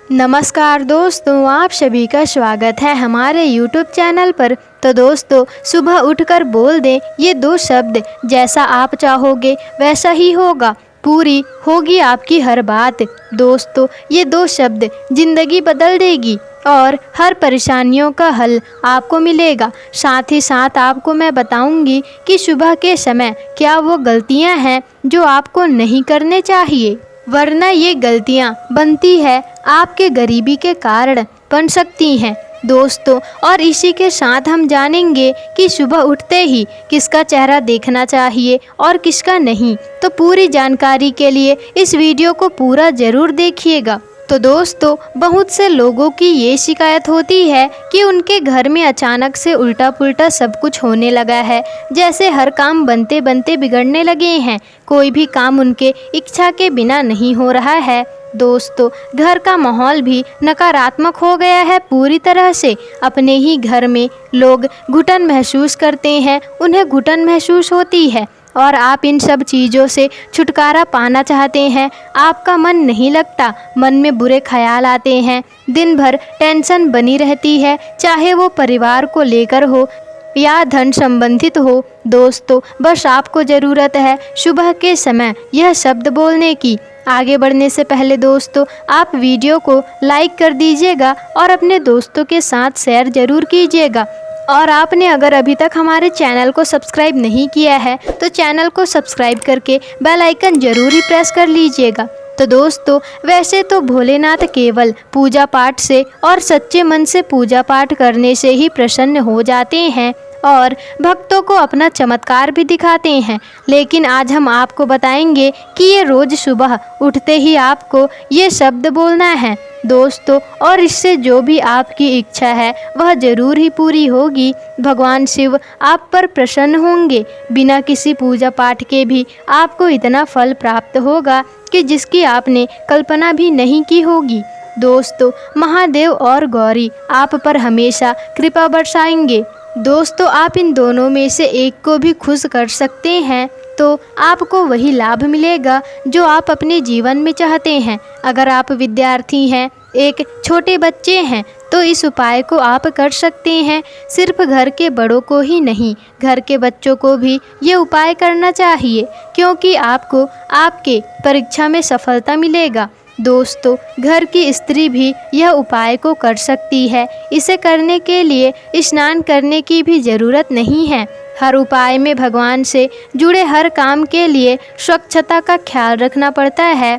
नमस्कार दोस्तों, आप सभी का स्वागत है हमारे YouTube चैनल पर। तो दोस्तों, सुबह उठकर बोल दें ये दो शब्द, जैसा आप चाहोगे वैसा ही होगा, पूरी होगी आपकी हर बात। दोस्तों, ये दो शब्द जिंदगी बदल देगी और हर परेशानियों का हल आपको मिलेगा। साथ ही साथ आपको मैं बताऊंगी कि सुबह के समय क्या वो गलतियां हैं जो आपको नहीं करने चाहिए, वरना ये गलतियां बनती है आपके गरीबी के कारण बन सकती हैं दोस्तों। और इसी के साथ हम जानेंगे कि सुबह उठते ही किसका चेहरा देखना चाहिए और किसका नहीं। तो पूरी जानकारी के लिए इस वीडियो को पूरा ज़रूर देखिएगा। तो दोस्तों, बहुत से लोगों की ये शिकायत होती है कि उनके घर में अचानक से उल्टा पुल्टा सब कुछ होने लगा है, जैसे हर काम बनते बनते बिगड़ने लगे हैं, कोई भी काम उनके इच्छा के बिना नहीं हो रहा है। दोस्तों, घर का माहौल भी नकारात्मक हो गया है पूरी तरह से। अपने ही घर में लोग घुटन महसूस करते हैं, उन्हें घुटन महसूस होती है और आप इन सब चीज़ों से छुटकारा पाना चाहते हैं। आपका मन नहीं लगता, मन में बुरे ख्याल आते हैं, दिन भर टेंशन बनी रहती है, चाहे वो परिवार को लेकर हो या धन संबंधित हो। दोस्तों, बस आपको ज़रूरत है सुबह के समय यह शब्द बोलने की। आगे बढ़ने से पहले दोस्तों, आप वीडियो को लाइक कर दीजिएगा और अपने दोस्तों के साथ शेयर ज़रूर कीजिएगा। और आपने अगर अभी तक हमारे चैनल को सब्सक्राइब नहीं किया है तो चैनल को सब्सक्राइब करके बेल आइकन ज़रूर ही प्रेस कर लीजिएगा। तो दोस्तों, वैसे तो भोलेनाथ केवल पूजा पाठ से और सच्चे मन से पूजा पाठ करने से ही प्रसन्न हो जाते हैं और भक्तों को अपना चमत्कार भी दिखाते हैं। लेकिन आज हम आपको बताएंगे कि ये रोज़ सुबह उठते ही आपको ये शब्द बोलना है दोस्तों, और इससे जो भी आपकी इच्छा है वह ज़रूर ही पूरी होगी। भगवान शिव आप पर प्रसन्न होंगे। बिना किसी पूजा पाठ के भी आपको इतना फल प्राप्त होगा कि जिसकी आपने कल्पना भी नहीं की होगी। दोस्तों, महादेव और गौरी आप पर हमेशा कृपा बरसाएंगे। दोस्तों, आप इन दोनों में से एक को भी खुश कर सकते हैं तो आपको वही लाभ मिलेगा जो आप अपने जीवन में चाहते हैं। अगर आप विद्यार्थी हैं, एक छोटे बच्चे हैं, तो इस उपाय को आप कर सकते हैं। सिर्फ घर के बड़ों को ही नहीं, घर के बच्चों को भी ये उपाय करना चाहिए, क्योंकि आपको आपके परीक्षा में सफलता मिलेगा। दोस्तों, घर की स्त्री भी यह उपाय को कर सकती है। इसे करने के लिए स्नान करने की भी ज़रूरत नहीं है। हर उपाय में भगवान से जुड़े हर काम के लिए स्वच्छता का ख्याल रखना पड़ता है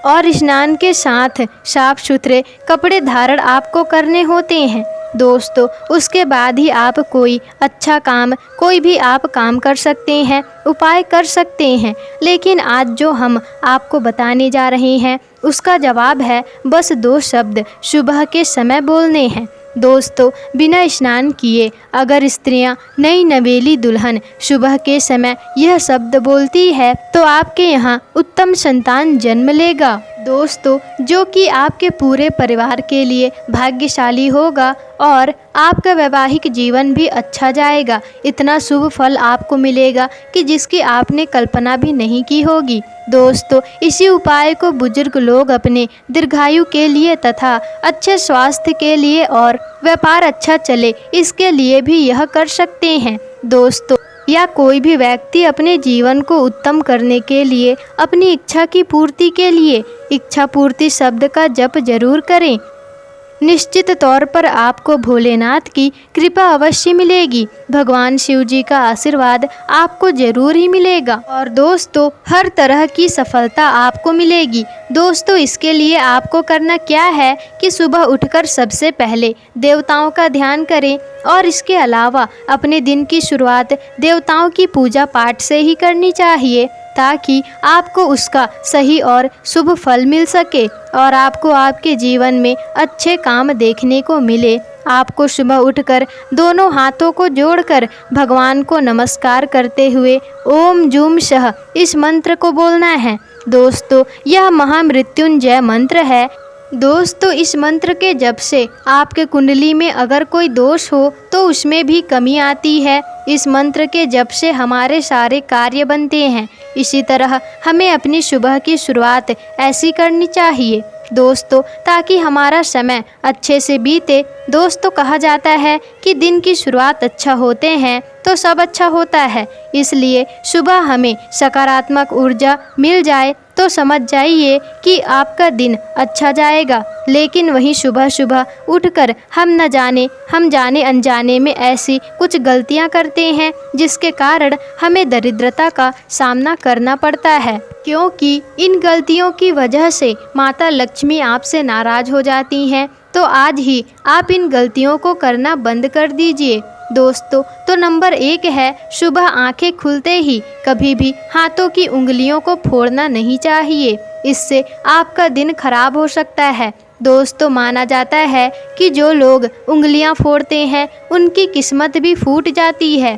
और स्नान के साथ साफ सुथरे कपड़े धारण आपको करने होते हैं। दोस्तों, उसके बाद ही आप कोई अच्छा काम, कोई भी आप काम कर सकते हैं, उपाय कर सकते हैं। लेकिन आज जो हम आपको बताने जा रहे हैं उसका जवाब है बस दो शब्द सुबह के समय बोलने हैं। दोस्तों, बिना स्नान किए अगर स्त्रियां नई नवेली दुल्हन सुबह के समय यह शब्द बोलती है तो आपके यहाँ उत्तम संतान जन्म लेगा दोस्तों, जो कि आपके पूरे परिवार के लिए भाग्यशाली होगा और आपका वैवाहिक जीवन भी अच्छा जाएगा। इतना शुभ फल आपको मिलेगा कि जिसकी आपने कल्पना भी नहीं की होगी। दोस्तों, इसी उपाय को बुजुर्ग लोग अपने दीर्घायु के लिए तथा अच्छे स्वास्थ्य के लिए और व्यापार अच्छा चले इसके लिए भी यह कर सकते हैं। दोस्तों, या कोई भी व्यक्ति अपने जीवन को उत्तम करने के लिए, अपनी इच्छा की पूर्ति के लिए इच्छा पूर्ति शब्द का जप जरूर करें। निश्चित तौर पर आपको भोलेनाथ की कृपा अवश्य मिलेगी। भगवान शिव जी का आशीर्वाद आपको जरूर ही मिलेगा और दोस्तों, हर तरह की सफलता आपको मिलेगी। दोस्तों, इसके लिए आपको करना क्या है कि सुबह उठकर सबसे पहले देवताओं का ध्यान करें और इसके अलावा अपने दिन की शुरुआत देवताओं की पूजा पाठ से ही करनी चाहिए, ताकि आपको उसका सही और शुभ फल मिल सके और आपको आपके जीवन में अच्छे काम देखने को मिले। आपको सुबह उठकर दोनों हाथों को जोड़कर भगवान को नमस्कार करते हुए ओम जूम शह इस मंत्र को बोलना है। दोस्तों, यह महामृत्युंजय मंत्र है। दोस्तों, इस मंत्र के जप से आपके कुंडली में अगर कोई दोष हो तो उसमें भी कमी आती है। इस मंत्र के जप से हमारे सारे कार्य बनते हैं। इसी तरह हमें अपनी सुबह की शुरुआत ऐसी करनी चाहिए। दोस्तों, ताकि हमारा समय अच्छे से बीते। दोस्तों, कहा जाता है कि दिन की शुरुआत अच्छा होते हैं तो सब अच्छा होता है। इसलिए सुबह हमें सकारात्मक ऊर्जा मिल जाए तो समझ जाइए कि आपका दिन अच्छा जाएगा। लेकिन वहीं सुबह सुबह उठकर हम जाने अनजाने में ऐसी कुछ गलतियां करते हैं जिसके कारण हमें दरिद्रता का सामना करना पड़ता है, क्योंकि इन गलतियों की वजह से माता लक्ष्मी आपसे नाराज हो जाती हैं। तो आज ही आप इन गलतियों को करना बंद कर दीजिए। दोस्तों, तो नंबर 1 है, सुबह आंखें खुलते ही कभी भी हाथों की उंगलियों को फोड़ना नहीं चाहिए। इससे आपका दिन खराब हो सकता है। दोस्तों, माना जाता है कि जो लोग उंगलियां फोड़ते हैं उनकी किस्मत भी फूट जाती है।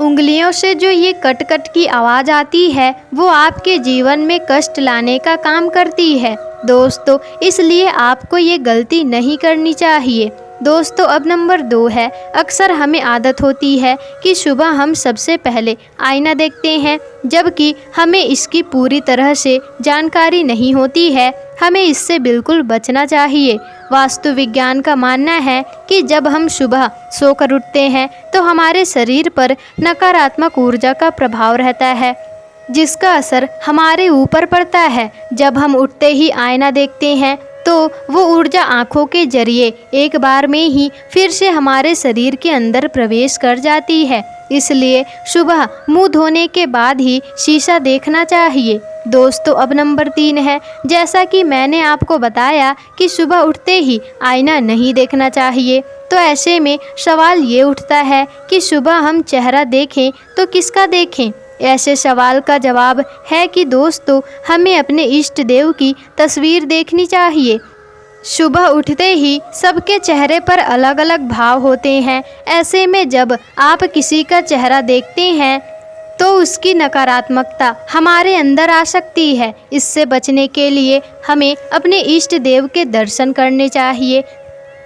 उंगलियों से जो ये कट कट की आवाज़ आती है वो आपके जीवन में कष्ट लाने का काम करती है। दोस्तों, इसलिए आपको ये गलती नहीं करनी चाहिए। दोस्तों, अब नंबर 2 है, अक्सर हमें आदत होती है कि सुबह हम सबसे पहले आईना देखते हैं, जबकि हमें इसकी पूरी तरह से जानकारी नहीं होती है। हमें इससे बिल्कुल बचना चाहिए। वास्तु विज्ञान का मानना है कि जब हम सुबह सोकर उठते हैं तो हमारे शरीर पर नकारात्मक ऊर्जा का प्रभाव रहता है, जिसका असर हमारे ऊपर पड़ता है। जब हम उठते ही आईना देखते हैं तो वो ऊर्जा आँखों के जरिए एक बार में ही फिर से हमारे शरीर के अंदर प्रवेश कर जाती है। इसलिए सुबह मुंह धोने के बाद ही शीशा देखना चाहिए। दोस्तों, अब नंबर 3 है, जैसा कि मैंने आपको बताया कि सुबह उठते ही आईना नहीं देखना चाहिए, तो ऐसे में सवाल ये उठता है कि सुबह हम चेहरा देखें तो किसका देखें। ऐसे सवाल का जवाब है कि दोस्तों, हमें अपने इष्ट देव की तस्वीर देखनी चाहिए। सुबह उठते ही सबके चेहरे पर अलग अलग भाव होते हैं। ऐसे में जब आप किसी का चेहरा देखते हैं तो उसकी नकारात्मकता हमारे अंदर आ सकती है। इससे बचने के लिए हमें अपने इष्ट देव के दर्शन करने चाहिए,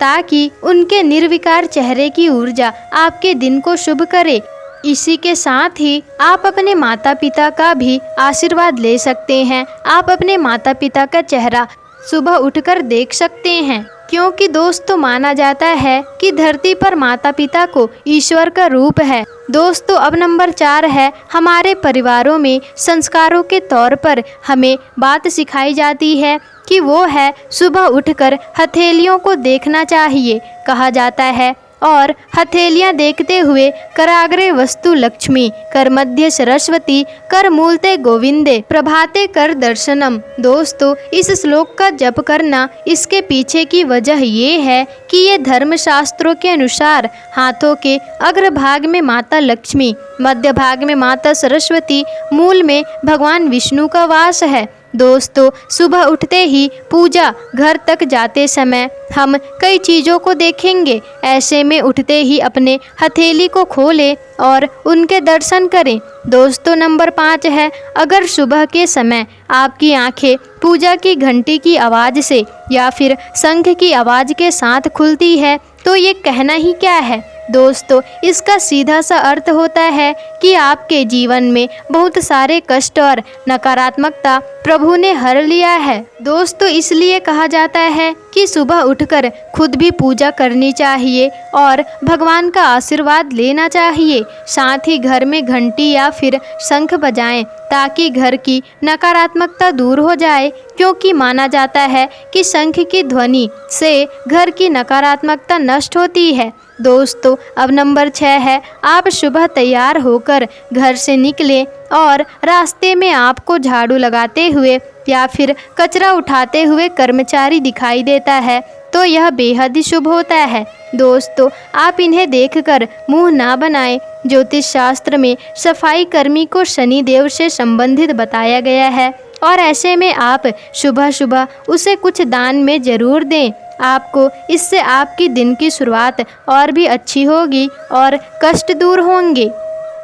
ताकि उनके निर्विकार चेहरे की ऊर्जा आपके दिन को शुभ करे। इसी के साथ ही आप अपने माता पिता का भी आशीर्वाद ले सकते हैं। आप अपने माता पिता का चेहरा सुबह उठकर देख सकते हैं, क्योंकि दोस्तों, माना जाता है कि धरती पर माता पिता को ईश्वर का रूप है। दोस्तों, अब नंबर 4 है, हमारे परिवारों में संस्कारों के तौर पर हमें बात सिखाई जाती है कि वो है सुबह उठकर हथेलियों को देखना चाहिए। कहा जाता है, और हथेलियां देखते हुए कराग्रे वस्तु लक्ष्मी, कर मध्य सरस्वती, कर मूलते गोविंदे, प्रभाते कर दर्शनम। दोस्तों, इस श्लोक का जप करना, इसके पीछे की वजह ये है कि ये धर्मशास्त्रों के अनुसार हाथों के अग्रभाग में माता लक्ष्मी, मध्य भाग में माता सरस्वती, मूल में भगवान विष्णु का वास है। दोस्तों, सुबह उठते ही पूजा घर तक जाते समय हम कई चीज़ों को देखेंगे। ऐसे में उठते ही अपने हथेली को खोलें और उनके दर्शन करें। दोस्तों, नंबर 5 है, अगर सुबह के समय आपकी आंखें पूजा की घंटी की आवाज़ से या फिर शंख की आवाज़ के साथ खुलती है तो ये कहना ही क्या है। दोस्तों, इसका सीधा सा अर्थ होता है कि आपके जीवन में बहुत सारे कष्ट और नकारात्मकता प्रभु ने हर लिया है। दोस्तों, इसलिए कहा जाता है कि सुबह उठकर खुद भी पूजा करनी चाहिए और भगवान का आशीर्वाद लेना चाहिए। साथ ही घर में घंटी या फिर शंख बजाएं, ताकि घर की नकारात्मकता दूर हो जाए, क्योंकि माना जाता है कि शंख की ध्वनि से घर की नकारात्मकता नष्ट होती है। दोस्तों, अब नंबर 6 है, आप सुबह तैयार होकर घर से निकलें और रास्ते में आपको झाड़ू लगाते हुए या फिर कचरा उठाते हुए कर्मचारी दिखाई देता है तो यह बेहद ही शुभ होता है। दोस्तों, आप इन्हें देखकर मुंह ना बनाएं। ज्योतिष शास्त्र में सफाई कर्मी को शनि देव से संबंधित बताया गया है और ऐसे में आप सुबह सुबह उसे कुछ दान में ज़रूर दें। आपको इससे आपकी दिन की शुरुआत और भी अच्छी होगी और कष्ट दूर होंगे।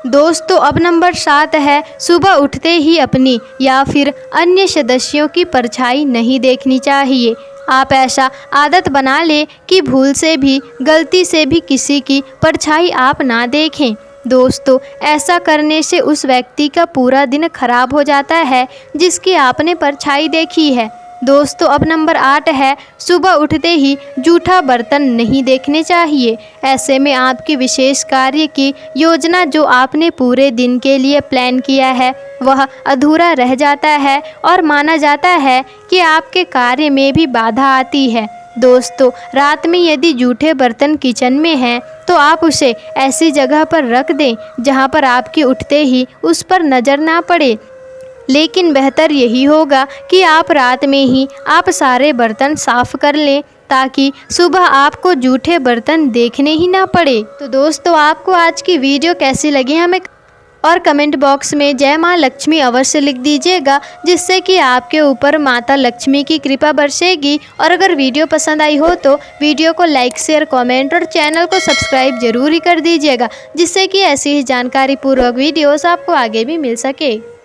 दोस्तों, अब नंबर 7 है, सुबह उठते ही अपनी या फिर अन्य सदस्यों की परछाई नहीं देखनी चाहिए। आप ऐसा आदत बना लें कि भूल से भी, गलती से भी किसी की परछाई आप ना देखें। दोस्तों, ऐसा करने से उस व्यक्ति का पूरा दिन खराब हो जाता है जिसकी आपने परछाई देखी है। दोस्तों अब नंबर 8 है, सुबह उठते ही जूठा बर्तन नहीं देखने चाहिए। ऐसे में आपकी विशेष कार्य की योजना जो आपने पूरे दिन के लिए प्लान किया है वह अधूरा रह जाता है और माना जाता है कि आपके कार्य में भी बाधा आती है। दोस्तों रात में यदि जूठे बर्तन किचन में हैं तो आप उसे ऐसी जगह पर रख दें जहां पर आपके उठते ही उस पर नज़र ना पड़े। लेकिन बेहतर यही होगा कि आप रात में ही आप सारे बर्तन साफ़ कर लें ताकि सुबह आपको जूठे बर्तन देखने ही ना पड़े। तो दोस्तों आपको आज की वीडियो कैसी लगी हमें और कमेंट बॉक्स में जय माँ लक्ष्मी अवश्य लिख दीजिएगा, जिससे कि आपके ऊपर माता लक्ष्मी की कृपा बरसेगी। और अगर वीडियो पसंद आई हो तो वीडियो को लाइक शेयर कमेंट और चैनल को सब्सक्राइब जरूर ही कर दीजिएगा, जिससे कि ऐसी ही जानकारी पूर्वक वीडियोस आपको आगे भी मिल सके।